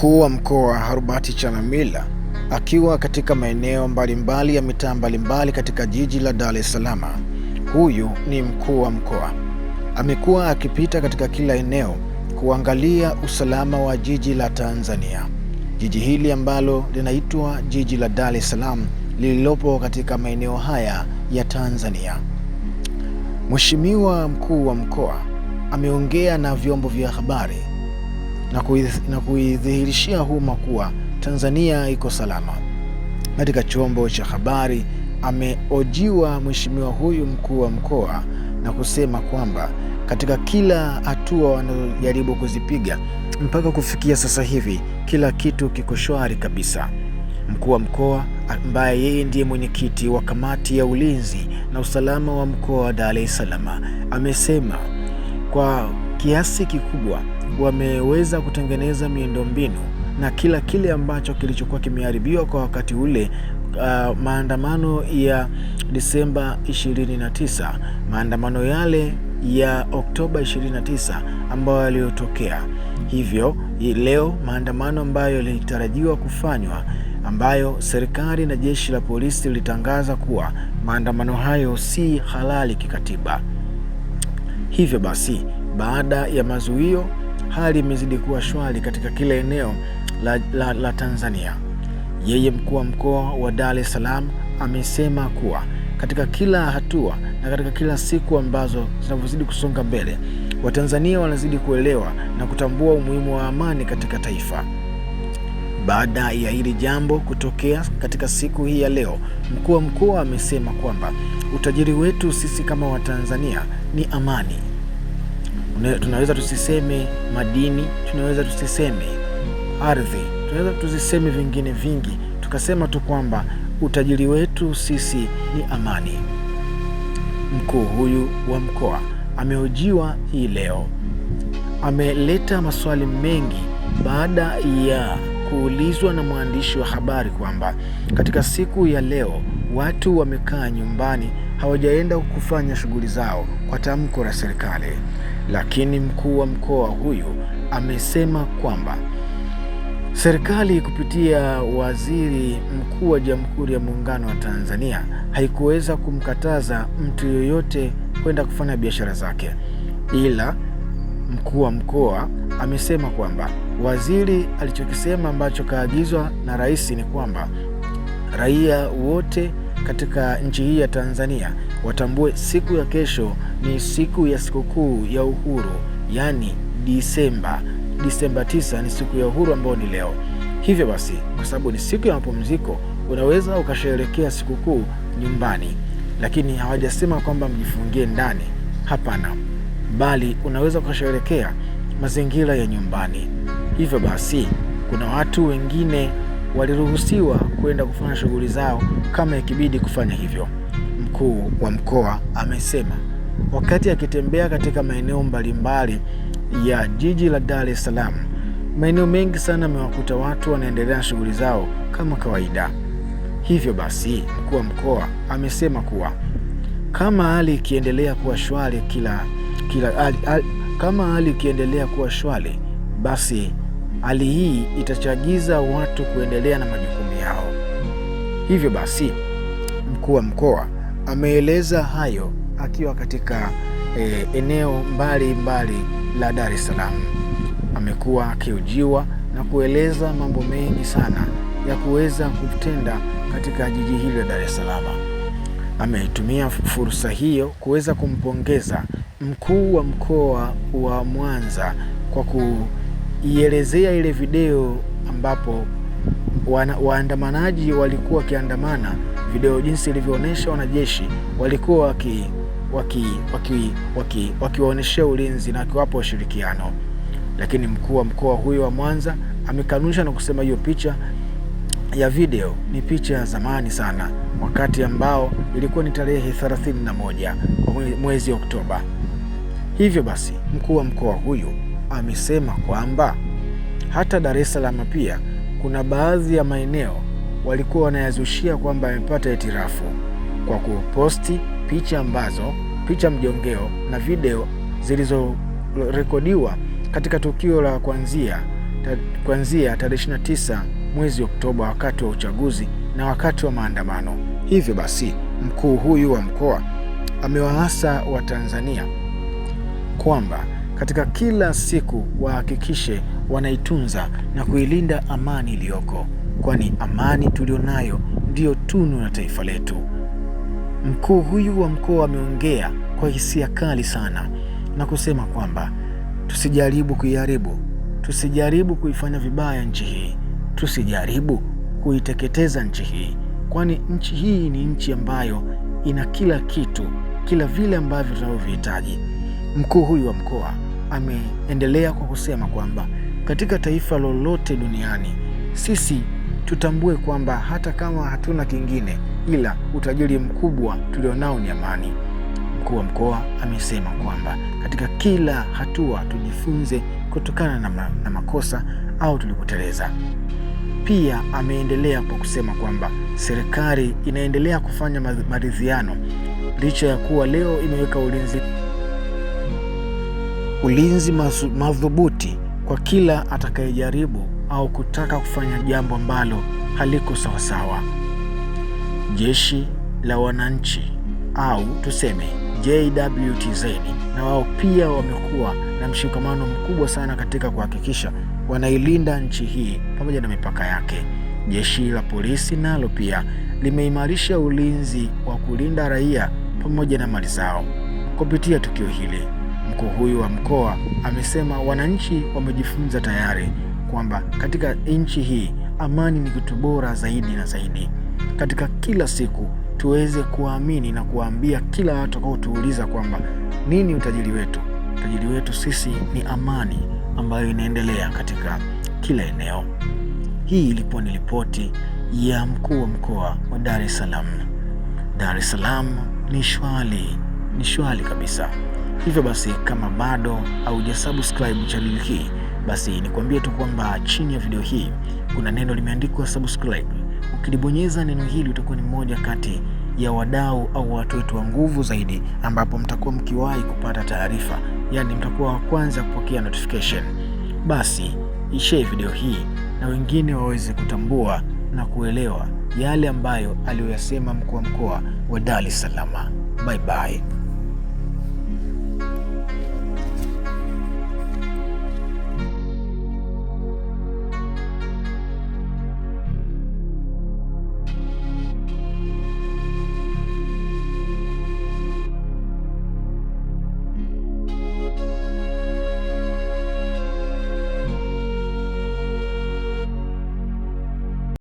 Mkuu wa Mkoa Harbati Chalamila akiwa katika maeneo mbalimbali ya mitaa mbalimbali katika jiji la Dar es Salaam. Huyu ni mkuu wa mkoa. Amekuwa akipita katika kila eneo kuangalia usalama wa jiji la Tanzania. Jiji hili ambalo linaitwa jiji la Dar es Salaam lililopo katika maeneo haya ya Tanzania. Mheshimiwa mkuu wa mkoa ameongea na vyombo vya habari na kuidhihirishia umma kuwa Tanzania iko salama. Katika chombo cha habari ameojiwa mheshimiwa huyu mkuu wa mkoa na kusema kwamba katika kila hatua wanajaribu kuzipiga mpaka kufikia sasa hivi kila kitu kiko shwari kabisa. Mkuu wa mkoa ambaye yeye ndiye mwenyekiti wa kamati ya ulinzi na usalama wa mkoa wa Dar es Salaam amesema kwa kiasi kikubwa wameweza kutengeneza miundombinu na kila kile ambacho kilichokuwa kimeharibiwa kwa wakati ule maandamano ya Disemba 29, maandamano yale ya Oktoba 29 ambayo yaliyotokea. Hivyo leo maandamano ambayo yalitarajiwa kufanywa, ambayo serikali na jeshi la polisi lilitangaza kuwa maandamano hayo si halali kikatiba. Hivyo basi baada ya mazuio hali imezidi kuwa shwari katika kila eneo la Tanzania. Yeye mkuu wa mkoa wa Dar es Salaam amesema kuwa katika kila hatua na katika kila siku ambazo zinavyozidi kusonga mbele, Watanzania wanazidi kuelewa na kutambua umuhimu wa amani katika taifa. Baada ya hili jambo kutokea katika siku hii ya leo, mkuu wa mkoa amesema kwamba utajiri wetu sisi kama Watanzania ni amani. Tunaweza tusiseme madini, tunaweza tusiseme ardhi, tunaweza tusiseme vingine vingi, tukasema tu kwamba utajiri wetu sisi ni amani. Mkuu huyu wa mkoa amehojiwa hii leo, ameleta maswali mengi baada ya kuulizwa na mwandishi wa habari kwamba katika siku ya leo watu wamekaa nyumbani, hawajaenda kufanya shughuli zao kwa tamko la serikali. Lakini mkuu wa mkoa huyu amesema kwamba serikali kupitia waziri mkuu wa Jamhuri ya Muungano wa Tanzania haikuweza kumkataza mtu yoyote kwenda kufanya biashara zake, ila mkuu wa mkoa amesema kwamba waziri alichokisema ambacho kaagizwa na rais ni kwamba raia wote katika nchi hii ya Tanzania watambue siku ya kesho ni siku ya sikukuu ya uhuru, yani Disemba 9 ni siku ya uhuru ambayo ni leo. Hivyo basi kwa sababu ni siku ya mapumziko, unaweza ukasherehekea sikukuu nyumbani, lakini hawajasema kwamba mjifungie ndani, hapana, bali unaweza ukasherehekea mazingira ya nyumbani. Hivyo basi kuna watu wengine waliruhusiwa kwenda kufanya shughuli zao kama ikibidi kufanya hivyo. Mkuu wa mkoa amesema wakati akitembea katika maeneo mbalimbali ya jiji la Dar es Salaam, maeneo mengi sana amewakuta watu wanaendelea na shughuli zao kama kawaida. Hivyo basi mkuu wa mkoa amesema kuwa kama hali ikiendelea kuwa shwari kama hali ikiendelea kuwa shwari, basi hali hii itachagiza watu kuendelea na majukumu yao. Hivyo basi mkuu wa mkoa ameeleza hayo akiwa katika eneo mbali la Dar es Salaam. Amekuwa akihojiwa na kueleza mambo mengi sana ya kuweza kutenda katika jiji hili la Dar es Salaam. Ameitumia fursa hiyo kuweza kumpongeza mkuu wa mkoa wa Mwanza kwa kuielezea ile video ambapo waandamanaji walikuwa wakiandamana, video jinsi ilivyoonyesha wanajeshi walikuwa wakiwaonyeshea ulinzi na kiwapo ushirikiano. Lakini mkuu wa mkoa huyo wa Mwanza amekanusha na kusema hiyo picha ya video ni picha ya zamani sana, wakati ambao ilikuwa ni tarehe 31 mwezi Oktoba. Hivyo basi mkuu wa mkoa huyu amesema kwamba hata Dar es Salaam pia kuna baadhi ya maeneo walikuwa wanayazushia kwamba yamepata itirafu kwa kuposti picha mjongeo na video zilizorekodiwa katika tukio la kuanzia kuanzia tarehe 29 mwezi Oktoba wakati wa uchaguzi na wakati wa maandamano. Hivyo basi, mkuu huyu wa mkoa amewaasa Watanzania kwamba katika kila siku wahakikishe wanaitunza na kuilinda amani iliyoko, kwani amani tulionayo ndiyo tunu ya taifa letu. Mkuu huyu wa mkoa ameongea kwa hisia kali sana na kusema kwamba tusijaribu kuiharibu, tusijaribu kuifanya vibaya nchi hii, tusijaribu kuiteketeza nchi hii, kwani nchi hii ni nchi ambayo ina kila kitu, kila vile ambavyo tunavyohitaji. Mkuu huyu wa mkoa ameendelea kwa kusema kwamba katika taifa lolote duniani sisi tutambue kwamba hata kama hatuna kingine, ila utajiri mkubwa tulionao ni amani. Mkuu wa mkoa amesema kwamba katika kila hatua tujifunze kutokana na makosa au tulipoteleza. Pia ameendelea kwa kusema kwamba serikali inaendelea kufanya maridhiano licha ya kuwa leo imeweka ulinzi madhubuti kwa kila atakayejaribu au kutaka kufanya jambo ambalo haliko sawasawa. Jeshi la wananchi au tuseme JWTZ na wao pia wamekuwa na mshikamano mkubwa sana katika kuhakikisha wanailinda nchi hii pamoja na mipaka yake. Jeshi la polisi nalo pia limeimarisha ulinzi wa kulinda raia pamoja na mali zao. Kupitia tukio hili, mkuu huyu wa mkoa amesema wananchi wamejifunza tayari kwamba katika nchi hii amani ni kitu bora zaidi na zaidi. Katika kila siku tuweze kuamini na kuambia kila watu kwa kutuuliza kwamba nini utajiri wetu? Utajiri wetu sisi ni amani ambayo inaendelea katika kila eneo. Hii ilikuwa ni ripoti ya mkuu wa mkoa wa Dar es Salaam. Dar es Salaam ni shwari kabisa. Hivyo basi, kama bado haujasubscribe channel hii, basi nikwambie tu kwamba chini ya video hii kuna neno limeandikwa subscribe. Ukilibonyeza neno hili utakuwa ni mmoja kati ya wadau au watu wetu wa nguvu zaidi, ambapo mtakuwa mkiwahi kupata taarifa, yani mtakuwa wa kwanza kupokea notification. Basi ishare video hii na wengine waweze kutambua na kuelewa yale ambayo aliyoyasema mkuu wa mkoa wa Dar es Salaam. Bye bye.